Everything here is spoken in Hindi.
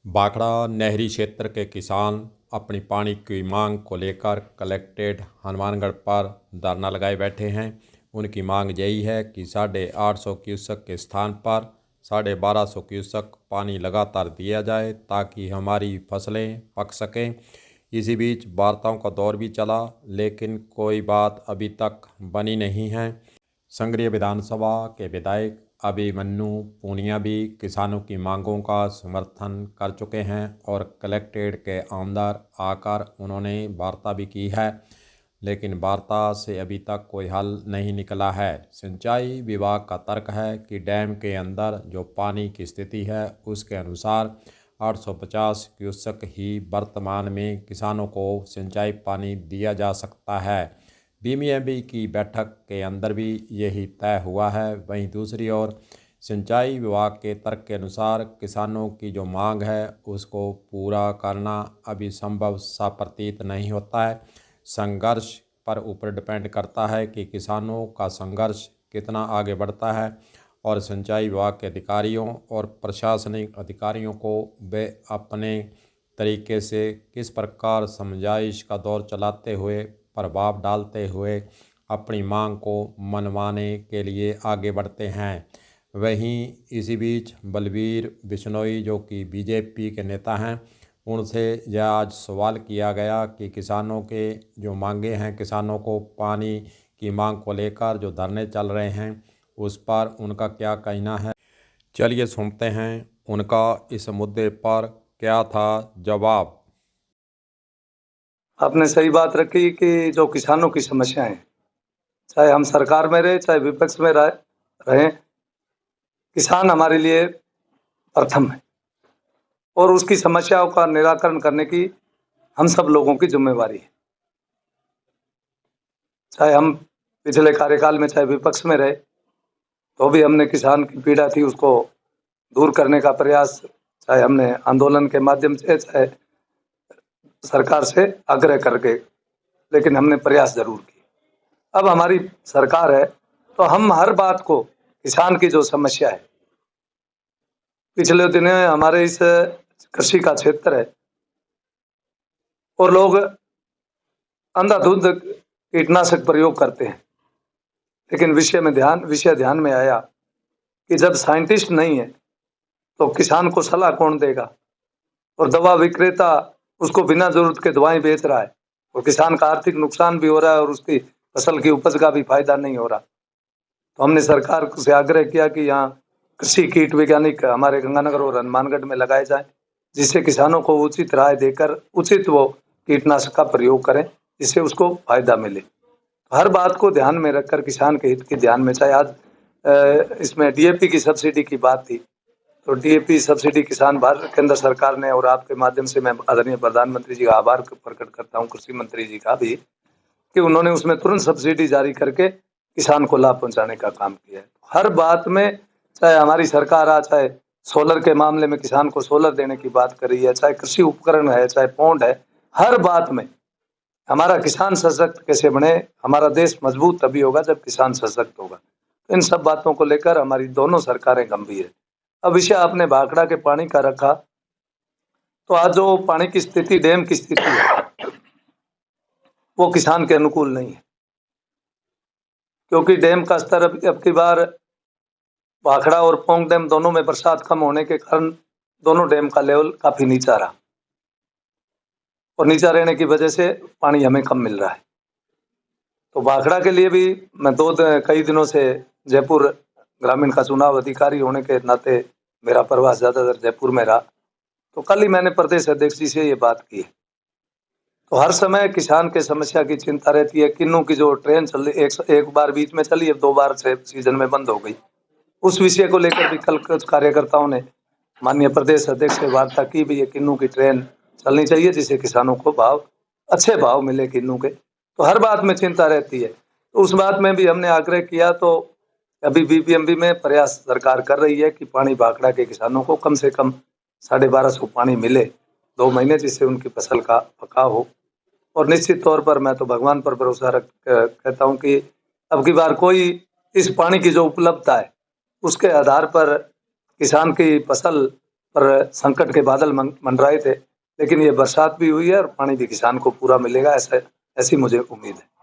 भाखड़ा नहरी क्षेत्र के किसान अपनी पानी की मांग को लेकर कलेक्ट्रेट हनुमानगढ़ पर धरना लगाए बैठे हैं। उनकी मांग यही है कि 850 क्यूसेक के स्थान पर 1250 क्यूसेक पानी लगातार दिया जाए ताकि हमारी फसलें पक सकें। इसी बीच वार्ताओं का दौर भी चला, लेकिन कोई बात अभी तक बनी नहीं है। संग्रिय विधानसभा के विधायक अभिमन्यु पूनिया भी किसानों की मांगों का समर्थन कर चुके हैं और कलेक्ट्रेट के अंदर आकर उन्होंने वार्ता भी की है, लेकिन वार्ता से अभी तक कोई हल नहीं निकला है। सिंचाई विभाग का तर्क है कि डैम के अंदर जो पानी की स्थिति है उसके अनुसार 850 क्यूसेक ही वर्तमान में किसानों को सिंचाई पानी दिया जा सकता है। बीएमबी की बैठक के अंदर भी यही तय हुआ है। वहीं दूसरी ओर सिंचाई विभाग के तर्क के अनुसार किसानों की जो मांग है उसको पूरा करना अभी संभव सा प्रतीत नहीं होता है। संघर्ष पर ऊपर डिपेंड करता है कि किसानों का संघर्ष कितना आगे बढ़ता है और सिंचाई विभाग के अधिकारियों और प्रशासनिक अधिकारियों को वे अपने तरीके से किस प्रकार समझाइश का दौर चलाते हुए प्रभाव डालते हुए अपनी मांग को मनवाने के लिए आगे बढ़ते हैं। वहीं इसी बीच बलबीर बिश्नोई जो कि बीजेपी के नेता हैं, उनसे यह आज सवाल किया गया कि किसानों के जो मांगे हैं, किसानों को पानी की मांग को लेकर जो धरने चल रहे हैं उस पर उनका क्या कहना है। चलिए सुनते हैं उनका इस मुद्दे पर क्या था जवाब। आपने सही बात रखी कि जो किसानों की समस्या है, चाहे हम सरकार में रहे चाहे विपक्ष में रहे, किसान हमारे लिए प्रथम है और उसकी समस्याओं का निराकरण करने की हम सब लोगों की जिम्मेवारी है। चाहे हम पिछले कार्यकाल में चाहे विपक्ष में रहे तो भी हमने किसान की पीड़ा थी उसको दूर करने का प्रयास, चाहे हमने आंदोलन के माध्यम से चाहे सरकार से आग्रह करके, लेकिन हमने प्रयास जरूर किए। अब हमारी सरकार है तो हम हर बात को, किसान की जो समस्या है, पिछले दिनों हमारे इस कृषि का क्षेत्र है और लोग अंधाधुंध कीटनाशक प्रयोग करते हैं, लेकिन विषय ध्यान में आया कि जब साइंटिस्ट नहीं है तो किसान को सलाह कौन देगा, और दवा विक्रेता उसको बिना जरूरत के दवाएं बेच रहा है और किसान का आर्थिक नुकसान भी हो रहा है और उसकी फसल की उपज का भी फायदा नहीं हो रहा। तो हमने सरकार से आग्रह किया कि यहाँ कृषि कीट वैज्ञानिक हमारे गंगानगर और हनुमानगढ़ में लगाए जाए, जिससे किसानों को उचित राय देकर उचित वो कीटनाशक का प्रयोग करें जिससे उसको फायदा मिले। हर बात को ध्यान में रखकर किसान के हित के ध्यान में, चाहे आज इसमें डीएपी की सब्सिडी की बात थी, तो डीएपी सब्सिडी किसान भारत केंद्र सरकार ने, और आपके माध्यम से मैं आदरणीय प्रधानमंत्री जी का आभार प्रकट करता हूं, कृषि मंत्री जी का भी, कि उन्होंने उसमें तुरंत सब्सिडी जारी करके किसान को लाभ पहुंचाने का काम किया है। हर बात में, चाहे हमारी सरकार आ, चाहे सोलर के मामले में किसान को सोलर देने की बात कर रही है, चाहे कृषि उपकरण है, चाहे पौंड है, हर बात में हमारा किसान सशक्त कैसे बने, हमारा देश मजबूत तभी होगा जब किसान सशक्त होगा। इन सब बातों को लेकर हमारी दोनों सरकारें गंभीर है। अब विषय आपने भाखड़ा के पानी का रखा, तो आज जो पानी की स्थिति, डैम की स्थिति है, वो किसान के अनुकूल नहीं है, क्योंकि डैम का स्तर अब की बार भाखड़ा और पोंग डैम दोनों में बरसात कम होने के कारण दोनों डैम का लेवल काफी नीचा रहा और नीचा रहने की वजह से पानी हमें कम मिल रहा है। तो भाखड़ा के लिए भी मैं कई दिनों से जयपुर ग्रामीण का चुनाव अधिकारी होने के नाते मेरा प्रवास ज्यादातर जयपुर में रहा, तो कल ही मैंने प्रदेश अध्यक्ष जी से ये बात की। तो हर समय किसान के समस्या की चिंता रहती है। किन्नू की जो ट्रेन चल रही, एक बार बीच में चली, अब 2 बार से सीजन में बंद हो गई। उस विषय को लेकर भी कल कुछ कार्यकर्ताओं ने माननीय प्रदेश अध्यक्ष से वार्ता की भी, ये किन्नू की ट्रेन चलनी चाहिए जिससे किसानों को अच्छे भाव मिले किन्नू के। तो हर बात में चिंता रहती है, तो उस बात में भी हमने आग्रह किया। तो अभी बीबीएमबी में प्रयास सरकार कर रही है कि पानी भाखड़ा के किसानों को कम से कम 1250 पानी मिले 2 महीने, जिससे उनकी फसल का पकाव हो। और निश्चित तौर पर मैं तो भगवान पर भरोसा कहता हूं कि अब की बार कोई इस पानी की जो उपलब्धता है उसके आधार पर किसान की फसल पर संकट के बादल मंडराए थे, लेकिन ये बरसात भी हुई है और पानी भी किसान को पूरा मिलेगा, ऐसी मुझे उम्मीद है।